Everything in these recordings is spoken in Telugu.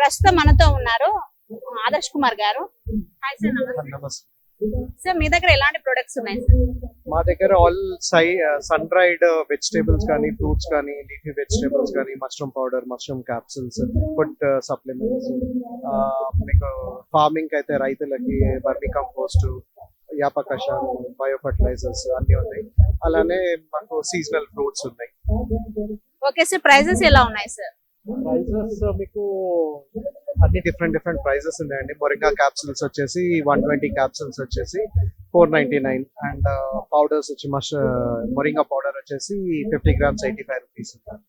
ప్రస్తుతం మనతో ఉన్నారు ఆదర్శ్ కుమార్ గారు. హాయ్ సార్, నమస్తే. సార్ మీ దగ్గర ఎలాంటి ప్రొడక్ట్స్ ఉన్నాయి సార్? మా దగ్గర ఆల్ సన్ డ్రైడ్ వెజిటేబుల్స్ కానీ, ఫ్రూట్స్ కానీ, లీఫీ వెజిటేబుల్స్ కానీ, mushroom powder, mushroom capsules, food supplements, మీకు ఫార్మింగ్ అయితే రైతులకి వర్మి కంపోస్ట్, యాప కషాయం, బయో ఫర్టిలైజర్స్ అన్ని ఉన్నాయి. అలానే మాకు సీజనల్ ఫ్రూట్స్ ఉన్నాయి. ఓకే సార్, ప్రైజెస్ ఎలా ఉన్నాయి సార్? ప్రైజెస్ మీకు అన్ని డిఫరెంట్ ప్రైజెస్ ఉన్నాయండి. మొరింగా క్యాప్సూల్స్ వచ్చేసి 120 క్యాప్సూల్స్ వచ్చేసి 499 అండ్ పౌడర్స్ వచ్చి మొరింగా పౌడర్ వచ్చేసి 50 grams 85 rupees ఉన్నాయి.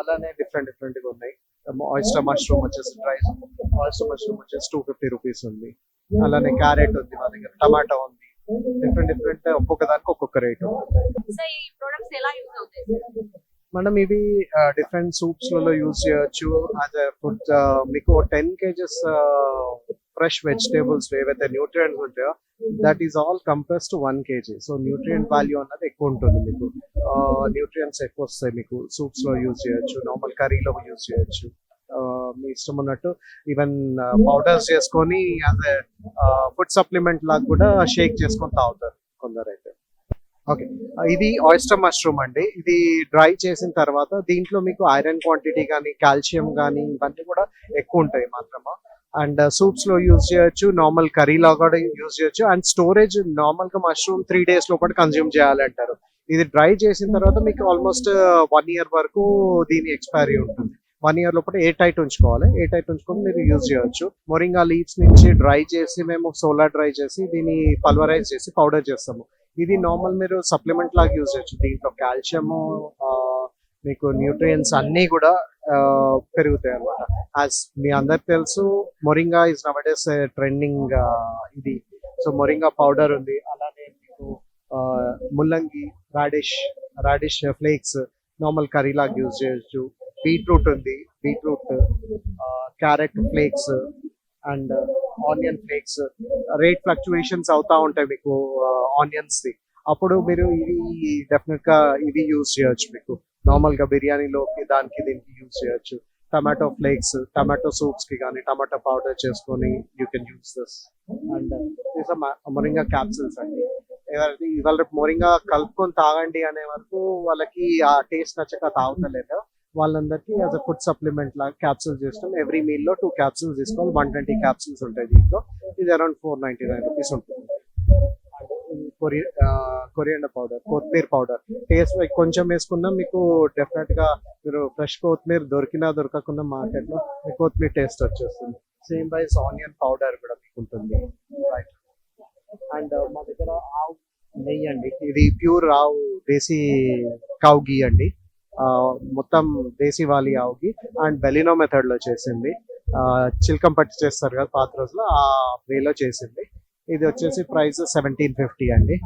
అలానే డిఫరెంట్ గా ఉన్నాయి. ఆయిస్టర్ మష్రూమ్ వచ్చేసి డ్రై ఆయిస్టర్ మష్రూమ్ వచ్చేసి 250 rupees ఉంది. అలానే క్యారెట్ ఉంది మా దగ్గర, టమాటా ఉంది. డిఫరెంట్ ఒక్కొక్క దానికి ఒక్కొక్క రేట్ ఉంటుంది. సార్ ఈ ప్రొడక్ట్స్ ఎలా యూజ్ అవుతాయి సార్? మనం ఇవి డిఫరెంట్ సూప్స్ లలో యూజ్ చేయొచ్చు. యాజ్ ఎ ఫుడ్ మీకు 10 kgs ఫ్రెష్ వెజిటేబుల్స్ ఏవైతే న్యూట్రియంట్స్ ఉంటాయో that is all compress to 1 kg. So nutrient value అన్నది ఎక్కువ ఉంటుంది. మీకు న్యూట్రియంట్స్ ఎక్కువ వస్తాయి. మీకు సూప్స్ లో యూజ్ చేయొచ్చు, నార్మల్ కర్రీలో యూజ్ చేయొచ్చు. మీ ఇష్టం ఉన్నట్టు ఈవెన్ పౌడర్స్ చేసుకొని యాజ్ ఎ ఫుడ్ సప్లిమెంట్ లాగా కూడా షేక్ చేసుకొని తాగుతారు కొందరు అయితే. ఓకే, ఇది ఆయిస్టర్ మష్రూమ్ అండి. ఇది డ్రై చేసిన తర్వాత దీంట్లో మీకు ఐరన్ క్వాంటిటీ కానీ, కాల్షియం కానీ ఇవన్నీ కూడా ఎక్కువ ఉంటాయి మాత్రమే. అండ్ సూప్స్ లో యూజ్ చేయొచ్చు, నార్మల్ కర్రీలో కూడా యూజ్ చేయొచ్చు. అండ్ స్టోరేజ్ నార్మల్ గా మష్రూమ్ 3 days లోపల కన్జ్యూమ్ చేయాలి అంటారు. ఇది డ్రై చేసిన తర్వాత మీకు ఆల్మోస్ట్ 1 year వరకు దీని ఎక్స్పైరీ ఉంటుంది. 1 year లోపల ఎయిర్ టైట్ ఉంచుకోవాలి. ఎయిర్ టైట్ ఉంచుకొని మీరు యూజ్ చేయొచ్చు. మొరింగా లీవ్స్ నుంచి డ్రై చేసి మేము సోలార్ డ్రై చేసి దీన్ని పల్వరైజ్ చేసి పౌడర్ చేస్తాము. ఇది నార్మల్ మీరు సప్లిమెంట్ లాగా యూజ్ చేయొచ్చు. దీంట్లో కాల్షియము, మీకు న్యూట్రియంట్స్ అన్ని కూడా పెరుగుతాయి అనమాట. యాజ్ మీ అందరికి తెలుసు మొరింగా ఇస్ నవడేస్ ట్రెండింగ్ ఇది. సో మొరింగా పౌడర్ ఉంది. అలానే మీకు ముల్లంగి, రాడిష్ ఫ్లేక్స్ నార్మల్ కర్రీ లాగా యూజ్ చేయొచ్చు. బీట్రూట్ ఉంది, beetroot, carrot flakes and onion flakes. Rate fluctuations అవుతా ఉంటాయి మీకు ఆనియన్స్ ది. అప్పుడు మీరు ఇవి డెఫినెట్ గా ఇవి యూజ్ చేయొచ్చు. మీకు నార్మల్ గా బిర్యానీలోకి దానికి దీనికి యూజ్ చేయొచ్చు. టమాటో ఫ్లేక్స్, టమాటో సూప్స్ కి కానీ టమాటో పౌడర్ చేసుకొని you can use this. And moringa capsules అండి. ఇవాళ రేపు మొరింగా కలుపుకొని తాగండి అనే వరకు వాళ్ళకి ఆ టేస్ట్ నచ్చక తాగుతలేదు. వాళ్ళందరికీ యాజ్ అ ఫుడ్ సప్లిమెంట్ లాగా క్యాప్సూల్స్ చేస్తాం. ఎవ్రీ మీల్ లో 2 capsules తీసుకోవాలి. 120 capsules ఉంటాయి దీంట్లో. ఇది అరౌండ్ 499 rupees ఉంటుంది. కొరియండర్ పౌడర్, కొత్తిమీర పౌడర్ టేస్ట్ కొంచెం వేసుకున్నా మీకు డెఫినెట్ గా మీరు ఫ్రెష్ కొత్తిమీర దొరికినా దొరకకుండా మార్కెట్ లో మీకు కొత్తిమీర టేస్ట్ వచ్చేస్తుంది. సేమ్ వైజ్ ఆనియన్ పౌడర్ కూడా మీకు ఉంటుంది. అండ్ మా దగ్గర ఆవు నెయ్యి అండి. ఇది ప్యూర్ ఆవు దేశీ కౌ గీ అండి. మొత్తం దేశీ వాలి ఆవుకి అండ్ బెలినో మెథడ్ లో చేసింది. చిల్కం పట్టి చేస్తారు కదా పాత రోజులో, ఆ వేలో చేసింది. ఇది వచ్చేసి ప్రైస్ 1750 అండి,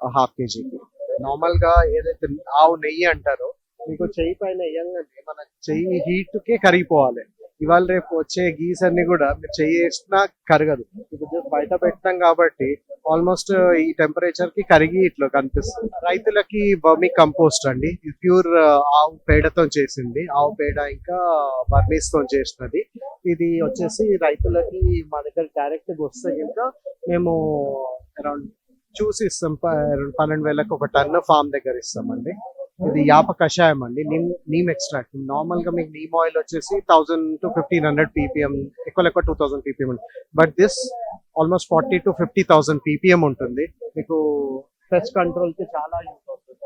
1/2 kgకి. నార్మల్ గా ఏదైతే ఆవు నెయ్యి అంటారో మీకు చెయ్యి పైన వేయంగానే మన చెయ్యి హీట్ కే కరిగిపోవాలి. ఇవాళ రేపు వచ్చే గీస్ అన్ని కూడా మీరు చెయ్యి వేసినా కరగదు. ఇప్పుడు బయట పెట్టాం కాబట్టి ఆల్మోస్ట్ ఈ టెంపరేచర్ కి కరిగి ఇట్లా కనిపిస్తుంది. రైతులకి వర్మి కంపోస్ట్ అండి. ఇది ప్యూర్ ఆవు పేడతో చేసింది. ఆవు పేడ ఇంకా వర్మీస్ తో చేసినది. ఇది వచ్చేసి రైతులకి మా దగ్గర డైరెక్ట్ వస్తే ఇంకా మేము అరౌండ్ చూసి ఇస్తాం. 12,000కి ఒక టన్ ఫామ్ దగ్గర ఇస్తామండి. ఇది యాప కషాయం అండి, నీమ్ ఎక్స్ట్రాక్ట్. నార్మల్ గా మీకు నీమ్ ఆయిల్ వచ్చేసి 1000 to 1500 ppm, ఎక్కువ 2000 ppm. But this almost 40 to 50,000 ppm ఉంటుంది. మీకు పెస్ట్ కంట్రోల్ కి చాలా యూజ్ అవుతుంది.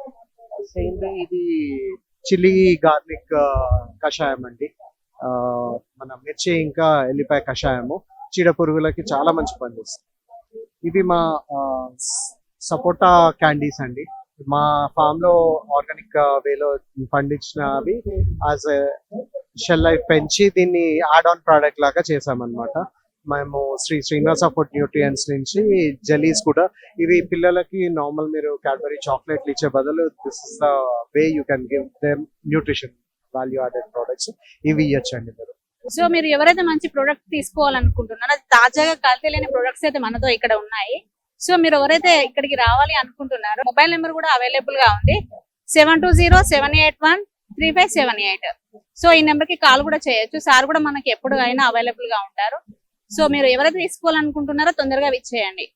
సేమ్ వే ఇది చిల్లీ గార్లిక్ కషాయం అండి. మన మిర్చి ఇంకా ఎల్లిపాయ కషాయము చీడ పురుగులకి చాలా మంచి పనిచేస్తుంది. ఇవి మా సపోటా క్యాండీస్ అండి. మా ఫామ్ లో ఆర్గానిక్ వేలో పండించినవి యాజ్ షెల్ లైఫ్ పెంచి దీన్ని యాడ్ ఆన్ ప్రోడక్ట్ లాగా చేసామన్నమాట. మేము శ్రీనివాస ఫుడ్ న్యూట్రియంట్స్ నుంచి జెలీస్ కూడా, ఇవి పిల్లలకి నార్మల్ మీరు క్యాడ్బరీ చాక్లెట్లు ఇచ్చే బదులు this is the way you can give them nutrition value added products. ఇవి ఇవ్వచ్చండి మీరు. సో మీరు ఎవరైతే మంచి ప్రొడక్ట్ తీసుకోవాలనుకుంటున్నారో, తాజాగా కల్తీ లేని ప్రొడక్ట్స్ అయితే మనతో ఇక్కడ ఉన్నాయి. సో మీరు ఎవరైతే ఇక్కడికి రావాలి అనుకుంటున్నారో మొబైల్ నెంబర్ కూడా అవైలబుల్ గా ఉంది. 720-781-3578. సో ఈ నెంబర్ కి కాల్ కూడా చేయొచ్చు. సార్ కూడా మనకి ఎప్పుడు అయినా అవైలబుల్ గా ఉంటారు. సో మీరు ఎవరైతే తీసుకోవాలనుకుంటున్నారో తొందరగా విచ్చేయండి.